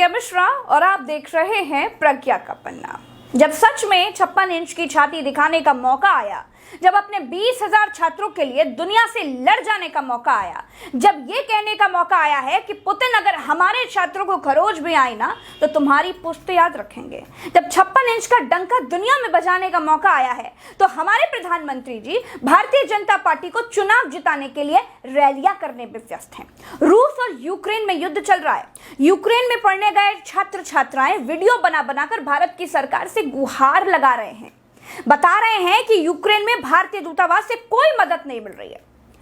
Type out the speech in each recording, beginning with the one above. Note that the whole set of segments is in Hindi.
प्रिया मिश्रा और आप देख रहे हैं प्रज्ञा का पन्ना। जब सच में 56 इंच की छाती दिखाने का मौका आया, जब अपने 20,000 छात्रों के लिए दुनिया से लड़ जाने का मौका आया, जब ये कहने का मौका आया है कि पुतिन अगर हमारे छात्रों को खरोच भी आई ना तो तुम्हारी पुश्त याद रखेंगे, जब 56 इंच का डंका दुनिया में बजाने का मौका आया है, तो हमारे प्रधानमंत्री जी भारतीय जनता पार्टी को चुनाव जिताने के लिए रैलियां करने में व्यस्त हैं। रूस और यूक्रेन में युद्ध चल रहा है। यूक्रेन में पढ़ने गए छात्र छात्राएं वीडियो बना बनाकर भारत की सरकार से गुहार लगा रहे हैं, बता रहे हैं कि यूक्रेन में भारतीय दूतावास से कोई मदद नहीं मिल रही है,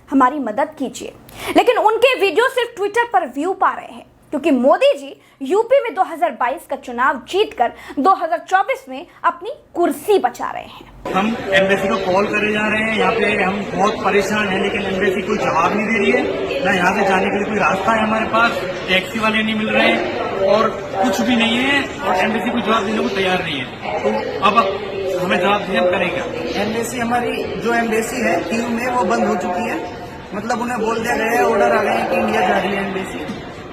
हमारी मदद कीजिए। लेकिन उनके वीडियो सिर्फ ट्विटर पर व्यू पा रहे हैं, क्योंकि मोदी जी यूपी में 2022 का चुनाव जीतकर 2024 में अपनी कुर्सी बचा रहे हैं। हम एम्बेसी को कॉल करे जा रहे हैं, यहाँ पे हम बहुत परेशान हैं, लेकिन एम्बेसी कोई जवाब नहीं दे रही है। ना यहाँ से जाने के लिए कोई रास्ता है हमारे पास, टैक्सी वाले नहीं मिल रहे हैं और कुछ भी नहीं है, और एम्बेसी कोई जवाब देने को तैयार नहीं है। तो अब हमें जवाब दिए हम करेंगे। एम्बेसी हमारी जो एम्बेसी है कीव में वो बंद हो चुकी है, मतलब उन्हें बोल दिया गया है, ऑर्डर आ गए हैं कि इंडिया जा रही है एम्बेसी।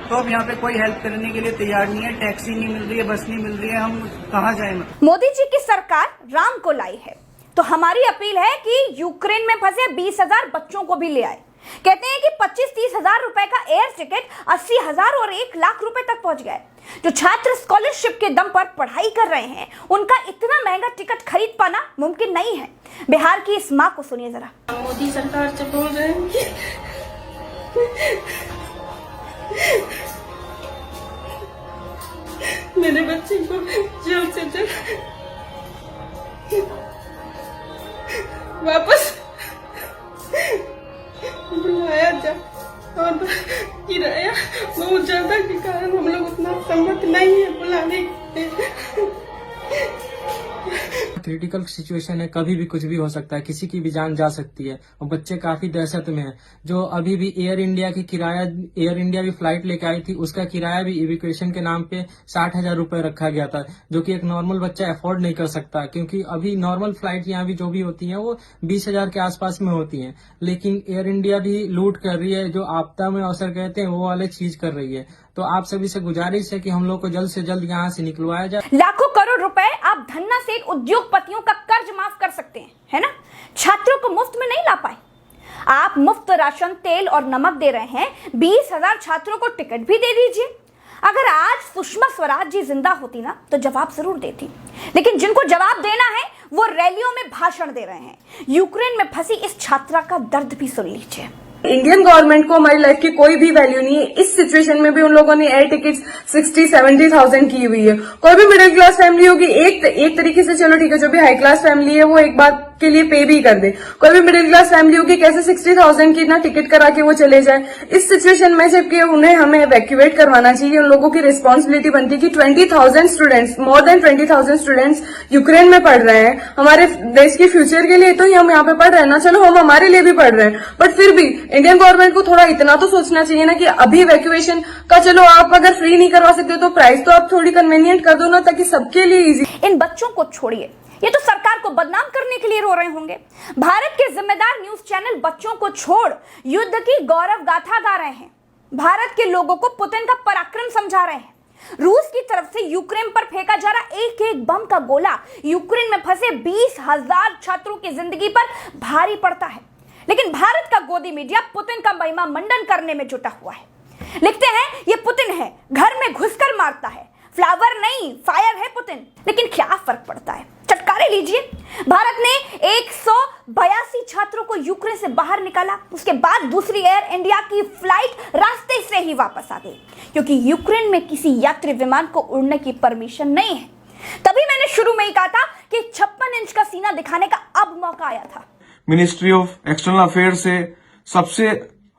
तो अब यहाँ पे कोई हेल्प करने के लिए तैयार नहीं है, टैक्सी नहीं मिल रही है, बस नहीं मिल रही है, हम कहाँ जाए। मोदी जी की सरकार राम को लाई है, तो हमारी अपील है कि यूक्रेन में फंसे 20,000 बच्चों को भी ले आए। कहते हैं कि 25-30 हजार रुपए का एयर टिकट 80,000 और 1 लाख रुपए तक पहुंच गए। जो छात्र स्कॉलरशिप के दम पर पढ़ाई कर रहे हैं, उनका इतना महंगा टिकट खरीद पाना मुमकिन नहीं है। बिहार की इस माँ को सुनिए जरा। मोदी सरकार से बोल रहे हैं कि मेरे बच्चे को जल्द से जल्द वापस बुलाया जा, और किराया बहुत ज्यादा के कारण हम लोग उतना सम्मत नहीं है बुलाने के। क्रिटिकल सिचुएशन है, कभी भी कुछ भी हो सकता है, किसी की भी जान जा सकती है और बच्चे काफी दहशत में हैं। जो अभी भी एयर इंडिया भी फ्लाइट लेके आई थी, उसका किराया भी इवैक्यूएशन के नाम पे 60,000 रुपए रखा गया था, जो कि एक नॉर्मल बच्चा अफोर्ड नहीं कर सकता, क्योंकि अभी नॉर्मल फ्लाइट यहाँ भी जो भी होती हैं वो 20,000 के आसपास में होती हैं। लेकिन एयर इंडिया भी लूट कर रही है, जो आपदा में अवसर कहते हैं वो वाले चीज कर रही है। तो आप सभी से गुजारिश है कि हम लोग को जल्द से जल्द यहाँ से निकलवाया जाए। लाखों करोड़ रुपए आप धन्ना सेठ उद्योगपतियों का कर्ज माफ कर सकते हैं, है ना? छात्रों को मुफ्त में नहीं ला पाए। आप मुफ्त राशन, तेल और नमक दे रहे हैं, 20,000 छात्रों को टिकट भी दे दीजिए। अगर आज सुषमा स्वराज जी जिंदा होती ना तो जवाब जरूर देती, लेकिन जिनको जवाब देना है वो रैलियों में भाषण दे रहे हैं। यूक्रेन में फंसी इस छात्रा का दर्द भी सुन लीजिए। इंडियन गवर्नमेंट को हमारी लाइफ की कोई भी वैल्यू नहीं है। इस सिचुएशन में भी उन लोगों ने एयर टिकट्स 60-70,000 की हुई है। कोई भी मिडिल क्लास फैमिली होगी, एक तरीके से चलो ठीक है, जो भी हाई क्लास फैमिली है वो एक बात के लिए पे भी कर दे। कोई भी मिडिल क्लास फैमिली होगी, कैसे 60,000 की ना टिकट करा के वो चले जाए। इस सिचुएशन में जबकि उन्हें हमें इवैक्यूएट करवाना चाहिए, उन लोगों की रिस्पॉन्सिबिलिटी बनती है कि 20,000 students, more than 20,000 students Ukraine में पढ़ रहे हैं। हमारे देश के फ्यूचर के लिए तो ही हम यहाँ पे पढ़ रहे हैं ना, चलो हम हमारे लिए भी पढ़ रहे हैं, बट फिर भी इंडियन गवर्नमेंट को थोड़ा इतना तो सोचना चाहिए ना कि अभी इवैक्यूएशन का, चलो आप अगर फ्री नहीं करवा सकते तो प्राइस तो आप थोड़ी कन्वीनियंट कर दो ना, ताकि सबके लिए इजी। इन बच्चों को छोड़िए, ये तो सरकार को बदनाम करने के लिए रो रहे होंगे। भारत के जिम्मेदार न्यूज चैनल बच्चों को छोड़ युद्ध की गौरव गाथा गा रहे हैं, भारत के लोगों को पुतिन का पराक्रम समझा रहे हैं। रूस की तरफ से यूक्रेन पर फेंका जा रहा एक बम का गोला यूक्रेन में फंसे 20,000 छात्रों की जिंदगी पर भारी पड़ता है, लेकिन भारत का गोदी मीडिया पुतिन का महिमा मंडन करने में जुटा हुआ है। लिखते हैं ये पुतिन है, घर में घुसकर मारता है, फ्लावर नहीं फायर है पुतिन। लेकिन क्या फर्क पड़ता है, चटकारे लीजिए। भारत ने 182 छात्रों को यूक्रेन से बाहर निकाला, उसके बाद दूसरी एयर इंडिया की फ्लाइट रास्ते से ही वापस आ गई, क्योंकि यूक्रेन में किसी यात्री विमान को उड़ने की परमिशन नहीं है। तभी मैंने शुरू में ही कहा था कि 56 इंच का सीना दिखाने का अब मौका आया था। मिनिस्ट्री ऑफ एक्सटर्नल अफेयर से सबसे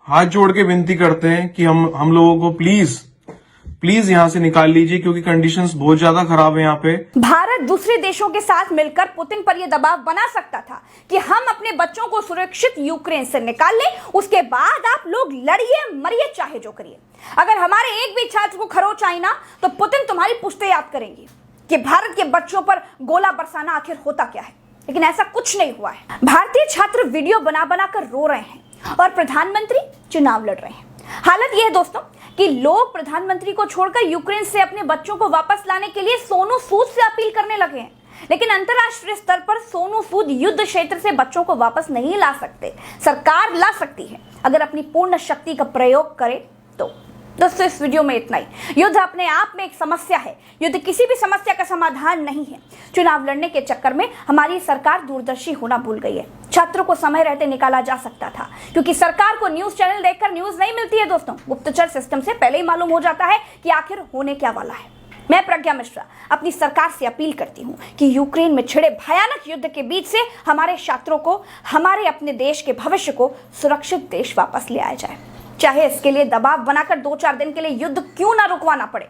हाथ जोड़ के विनती करते हैं कि हम लोगों को प्लीज यहां से निकाल लीजिए, क्योंकि कंडीशंस बहुत ज्यादा खराब है यहाँ पे। भारत दूसरे देशों के साथ मिलकर पुतिन पर यह दबाव बना सकता था कि हम अपने बच्चों को सुरक्षित यूक्रेन से निकाल लें, उसके बाद आप लोग लड़िए मरिए चाहे जो करिए। अगर हमारे एक भी छात्र को खरोच आई ना तो पुतिन तुम्हारी पुश्तें याद करेंगी कि भारत के बच्चों पर गोला बरसाना आखिर होता क्या है। लेकिन ऐसा कुछ नहीं हुआ है। भारतीय छात्र वीडियो बना बना कर रो रहे हैं और प्रधानमंत्री चुनाव लड़ रहे हैं। हालत यह है दोस्तों कि लोग प्रधानमंत्री को छोड़कर यूक्रेन से अपने बच्चों को वापस लाने के लिए सोनू सूद से अपील करने लगे हैं। लेकिन अंतर्राष्ट्रीय स्तर पर सोनू सूद युद्ध क्षेत्र से बच्चों को वापस नहीं ला सकते। सरकार ला सकती है अगर अपनी पूर्ण शक्ति का प्रयोग करे तो। दोस्तों, इस वीडियो में इतना ही। युद्ध अपने आप में एक समस्या है। युद्ध किसी भी समस्या का समाधान नहीं है। चुनाव लड़ने के चक्कर में हमारी सरकार दूरदर्शी होना भूल गई है। छात्रों को समय रहते निकाला जा सकता था, क्योंकि सरकार को न्यूज चैनल देखकर न्यूज नहीं मिलती है। दोस्तों, गुप्तचर सिस्टम से पहले ही मालूम हो जाता है कि आखिर होने क्या वाला है। मैं प्रज्ञा मिश्रा अपनी सरकार से अपील करती हूँ कि यूक्रेन में छिड़े भयानक युद्ध के बीच से हमारे छात्रों को, हमारे अपने देश के भविष्य को सुरक्षित देश वापस ले आया जाए, चाहे इसके लिए दबाव बनाकर 2-4 दिन के लिए युद्ध क्यों ना रुकवाना पड़े।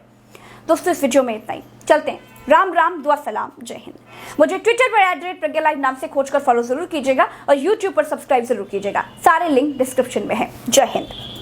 दोस्तों, इस वीडियो में इतना ही। चलते हैं। राम राम, दुआ सलाम, जय हिंद। मुझे ट्विटर पर @प्रज्ञा नाम से खोजकर फॉलो जरूर कीजिएगा और यूट्यूब पर सब्सक्राइब जरूर कीजिएगा। सारे लिंक डिस्क्रिप्शन में है। जय हिंद।